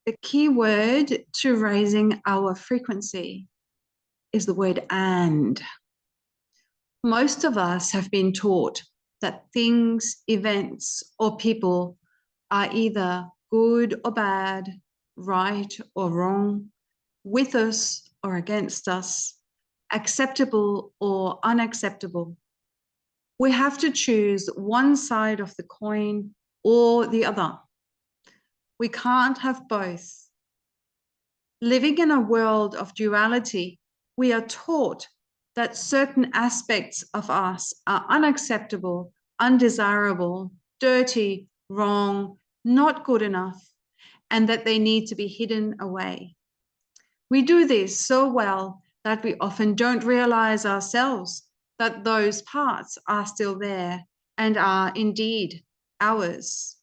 The key word to raising our frequency is the word and. Most of us have been taught that things, events, or people are either good or bad, right or wrong, with us or against us, acceptable or unacceptable. We have to choose one side of the coin or the other. We can't have both. Living in a world of duality, we are taught that certain aspects of us are unacceptable, undesirable, dirty, wrong, not good enough, and that they need to be hidden away. We do this so well that we often don't realize ourselves that those parts are still there and are indeed ours.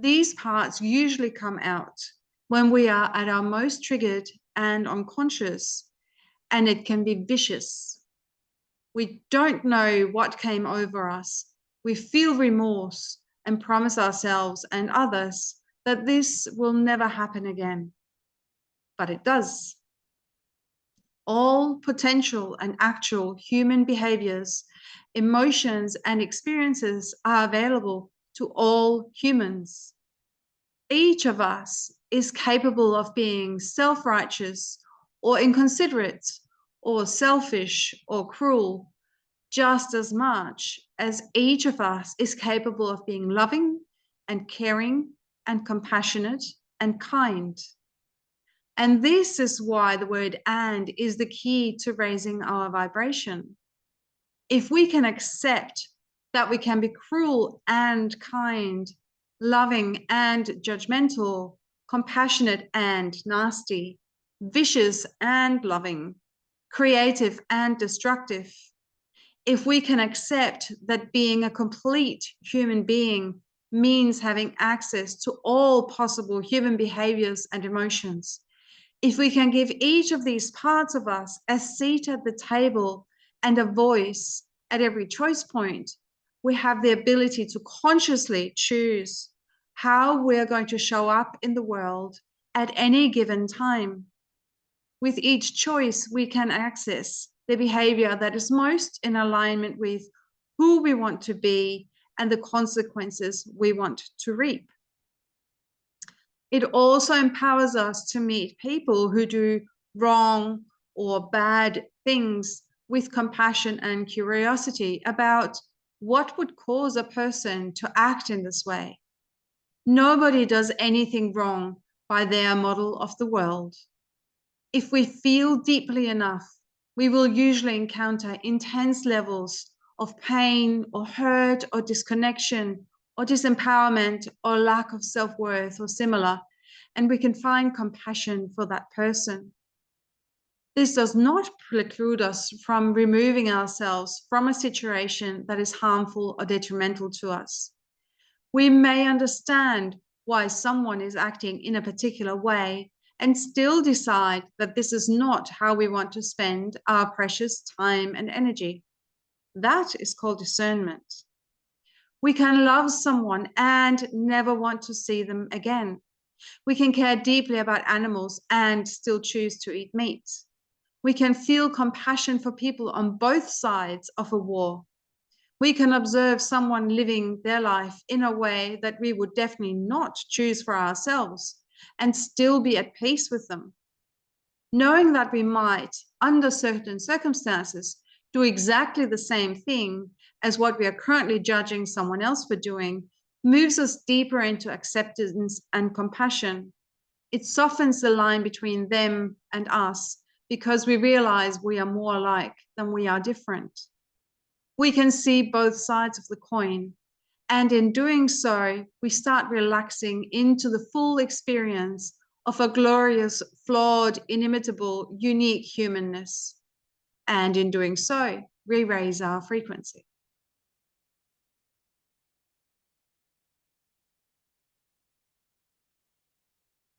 These parts usually come out when we are at our most triggered and unconscious, and it can be vicious. We don't know what came over us. We feel remorse and promise ourselves and others that this will never happen again. But it does. All potential and actual human behaviors, emotions, and experiences are available to all humans. Each of us is capable of being self-righteous or inconsiderate or selfish or cruel, just as much as each of us is capable of being loving and caring and compassionate and kind. And this is why the word and is the key to raising our vibration. If we can accept that we can be cruel and kind, loving and judgmental, compassionate and nasty, vicious and loving, creative and destructive, if we can accept that being a complete human being means having access to all possible human behaviors and emotions, if we can give each of these parts of us a seat at the table and a voice at every choice point, we have the ability to consciously choose how we're going to show up in the world at any given time. With each choice, we can access the behavior that is most in alignment with who we want to be and the consequences we want to reap. It also empowers us to meet people who do wrong or bad things with compassion and curiosity about what would cause a person to act in this way. Nobody does anything wrong by their model of the world. If we feel deeply enough, we will usually encounter intense levels of pain or hurt or disconnection or disempowerment or lack of self-worth or similar, and we can find compassion for that person. This does not preclude us from removing ourselves from a situation that is harmful or detrimental to us. We may understand why someone is acting in a particular way and still decide that this is not how we want to spend our precious time and energy. That is called discernment. We can love someone and never want to see them again. We can care deeply about animals and still choose to eat meat. We can feel compassion for people on both sides of a war. We can observe someone living their life in a way that we would definitely not choose for ourselves and still be at peace with them. Knowing that we might, under certain circumstances, do exactly the same thing as what we are currently judging someone else for doing moves us deeper into acceptance and compassion. It softens the line between them and us because we realize we are more alike than we are different. We can see both sides of the coin, and in doing so, we start relaxing into the full experience of a glorious, flawed, inimitable, unique humanness. And in doing so, we raise our frequency.